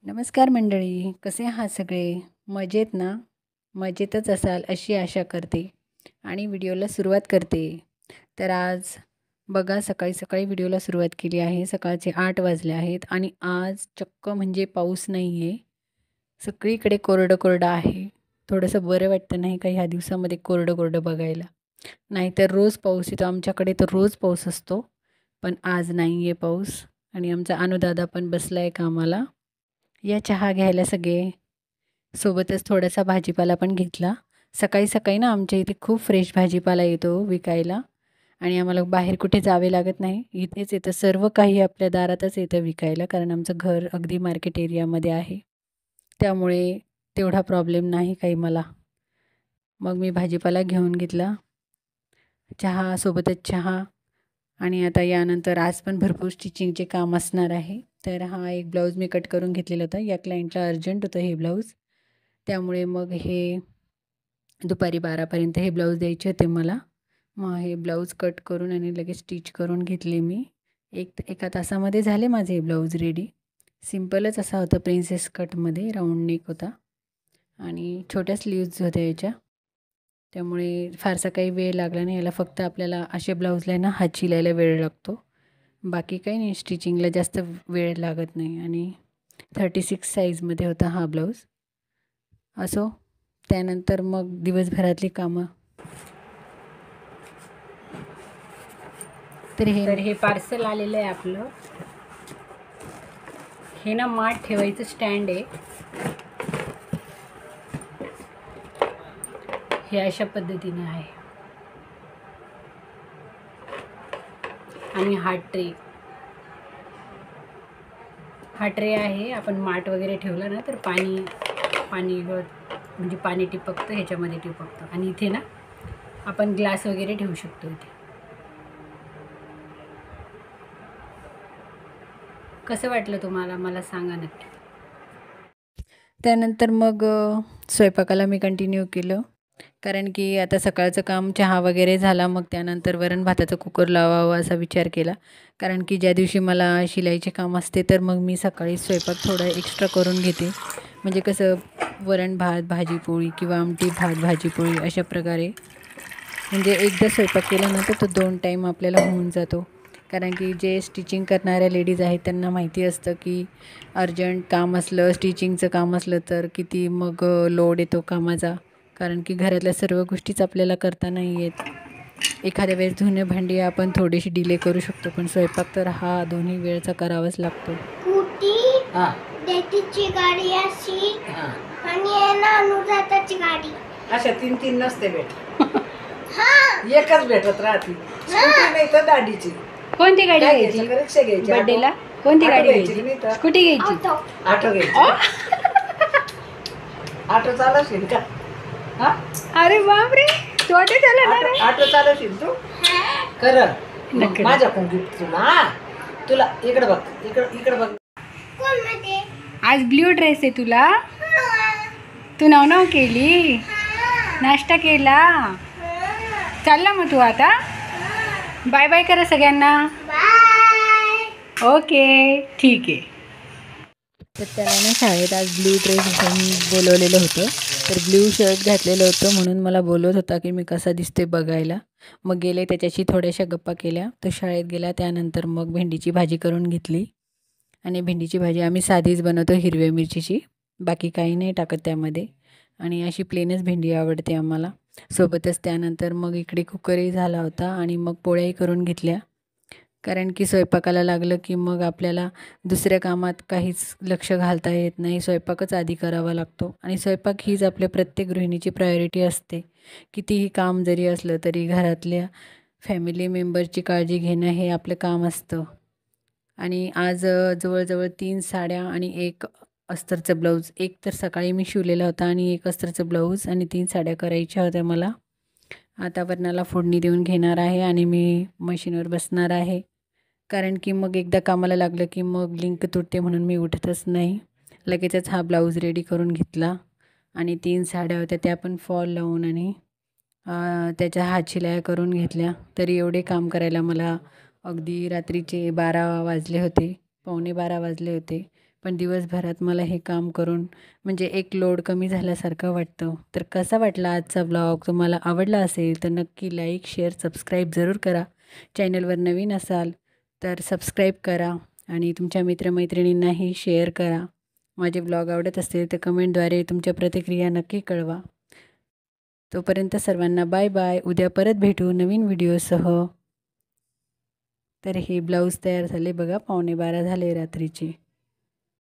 नमस्कार मंडळी, कसे आहात सगळे? मजेत ना? मजेतच असाल अशी आशा करते आणि व्हिडिओला सुरुवात करते. तर आज बघा सकाळी सकाळी व्हिडिओला सुरुवात केली आहे. सकाळचे 8 वाजले आहेत आणि आज चक्क म्हणजे पाऊस नाही आहे. सगळीकडे कोरडं कोरडं आहे. थोडंसं बरं वाटतं नाही का ह्या दिवसामध्ये कोरडं कोरडं बघायला. नाहीतर रोज पाऊस येतो. आमच्याकडे तर रोज पाऊस असतो, पण आज नाही आहे पाऊस आणि आमचा अनुदादा पण बसला आहे कामाला. या चहा घ्यायला सगळे. सोबतच थोडासा भाजीपाला पण घेतला. सकाळी सकाळी ना आमच्या इथे खूप फ्रेश भाजीपाला येतो विकायला आणि आम्हाला बाहेर कुठे जावे लागत नाही. इथेच येतं सर्व काही आपल्या दारातच येतं विकायला, कारण आमचं घर अगदी मार्केट एरियामध्ये आहे. त्यामुळे तेवढा प्रॉब्लेम नाही काही मला. मग मी भाजीपाला घेऊन घेतला, चहा सोबतच चहा. आणि आता यानंतर आज पण भरपूर स्टिचिंगचे काम असणार आहे. तर हा एक ब्लाऊज मी कट करून घेतलेला होता. या क्लायंटला अर्जंट होतं हे ब्लाऊज, त्यामुळे मग हे दुपारी 12पर्यंत हे ब्लाऊज द्यायचे होते मला. मग हे ब्लाऊज कट करून आणि लगेच स्टिच करून घेतले मी. एका तासामध्ये झाले माझे हे ब्लाऊज रेडी. सिम्पलच असा होता, प्रिन्सेस कटमध्ये राऊंड नेक होता आणि छोट्या स्लीव्ज होत्या याच्या. त्यामुळे फारसा काही वेळ लागला नाही याला. फक्त आपल्याला असे ब्लाऊजला ना हात शिलायला वेळ लागतो, बाकी काही नाही. स्टिचिंगला जास्त वेळ लागत नाही आणि 36 साईजमध्ये होता हा ब्लाऊज. असो, त्यानंतर मग दिवसभरातली कामं. तर हे पार्सल आलेलं आहे आपलं. हे ना माठ ठेवायचं स्टँड आहे. हे अशा पद्धतीने आहे आणि हा ट्रे आहे. आपण माठ वगैरे ठेवला ना तर पाणी म्हणजे पाणी टिपकतं, ह्याच्यामध्ये टिपकतं. आणि इथे ना आपण ग्लास वगैरे ठेवू शकतो इथे. कसं वाटलं तुम्हाला मला सांगा नक्की. त्यानंतर मग स्वयंपाकाला मी कंटिन्यू केलं, कारण की आता सकाळचं काम चहा वगैरे झाला. मग त्यानंतर वरण भाताचं कुकर लावावं असा विचार केला, कारण की ज्या दिवशी मला शिलाईचे काम असते तर मग मी सकाळी स्वयंपाक थोडा एक्स्ट्रा करून घेते. म्हणजे कसं वरण भात भाजी पोळी किंवा आमटी भात भाजी पोळी अशा प्रकारे, म्हणजे एकदा स्वयंपाक केला ना तर तो 2 टाईम आपल्याला होऊन जातो. कारण की जे स्टिचिंग करणाऱ्या लेडीज आहेत त्यांना माहिती असतं की अर्जंट काम असलं, स्टिचिंगचं काम असलं तर किती मग लोड येतो कामाचा. कारण की घरातल्या सर्व गोष्टीच आपल्याला करता नाही येत. एखाद्या वेळेस धुणे भांडी आपण थोडीशी डिले करू शकतो, पण स्वयंपाक तर हा दोन्ही वेळचा करावाच लागतो. गाडी अशी आणि अनुजाताची गाडी अशा 3 नसते भेट. एकच भेटत राहते. नाही तर दाढीची. कोणती गाडी घ्यायची? रिक्षा घ्यायची. बर्थडेला कोणती गाडी घ्यायची? स्कूटी घ्यायची. ऑटो घ्यायची. ऑटो चालवशील का? अरे बापरे, तू ऑटो चालवणार? ऑटो चालवशील तू? खरं माझ्याकडून गिफ्ट तुला इकडे बघ, इकडे बघ. आज ब्ल्यू ड्रेस आहे तुला. तू नाव केली, नाश्ता केला. चालला मग तू आता. बाय बाय करा सगळ्यांना. ओके ठीक आहे. तर त्याला ना शाळेत आज ब्ल्यू ड्रेस घेऊन बोलवलेलं होतं. तर ब्ल्यू शर्ट घातलेलं होतं म्हणून मला बोलत होता की मी कसा दिसते बघायला. मग गेले, त्याच्याशी थोड्याशा गप्पा केल्या. तो शाळेत गेला. त्यानंतर मग भेंडीची भाजी करून घेतली. आणि भेंडीची भाजी आम्ही साधीच बनवतो, हिरव्या मिरचीची, बाकी काही नाही टाकत त्यामध्ये. आणि अशी प्लेनच भेंडी आवडते आम्हाला. सोबतच त्यानंतर मग इकडे कुकरही झाला होता आणि मग पोळ्याही करून घेतल्या. कारण की स्वयंपाकाला लागलं की मग आपल्याला दुसऱ्या कामात काहीच लक्ष घालता येत नाही. स्वयंपाकच आधी करावा लागतो आणि स्वयंपाक हीच आपल्या प्रत्येक गृहिणीची प्रायोरिटी असते. कितीही काम जरी असलं तरी घरातल्या फॅमिली मेंबरची काळजी घेणं हे आपलं काम असतं. आणि आज जवळजवळ 3 साड्या आणि 1 अस्तरचं ब्लाऊज. एक तर सकाळी मी शिवलेला होता आणि 1 अस्तरचं ब्लाऊज आणि 3 साड्या करायच्या होत्या मला. आता वरणाला फोडणी देऊन घेणार आहे आणि मी मशीनवर बसणार आहे. कारण की मग एकदा कामाला लागलं की मग लिंक तुटते, म्हणून मी उठतच नाही. लगेचच हा ब्लाऊज रेडी करून घेतला आणि 3 साड्या होत्या त्या पण फॉल लावून आणि त्याच्या हात शिलाया करून घेतल्या. तरी एवढे काम करायला मला अगदी रात्रीचे 12 वाजले होते, 11:45 वाजले होते. पण दिवसभरात मला हे काम करून म्हणजे एक लोड कमी झाल्यासारखं वाटतं. तर कसा वाटला आजचा ब्लॉग? तुम्हाला आवडला असेल तर नक्की लाईक, शेअर, सबस्क्राईब जरूर करा. चॅनलवर नवीन असाल तर सबस्क्राईब करा आणि तुमच्या मित्रमैत्रिणींनाही शेअर करा. माझे ब्लॉग आवडत असतील तर कमेंटद्वारे तुमच्या प्रतिक्रिया नक्की कळवा. तोपर्यंत सर्वांना बाय बाय. उद्या परत भेटू नवीन व्हिडिओसह. तर हे ब्लाऊज तयार झाले बघा, 11:15 झाले रात्रीचे.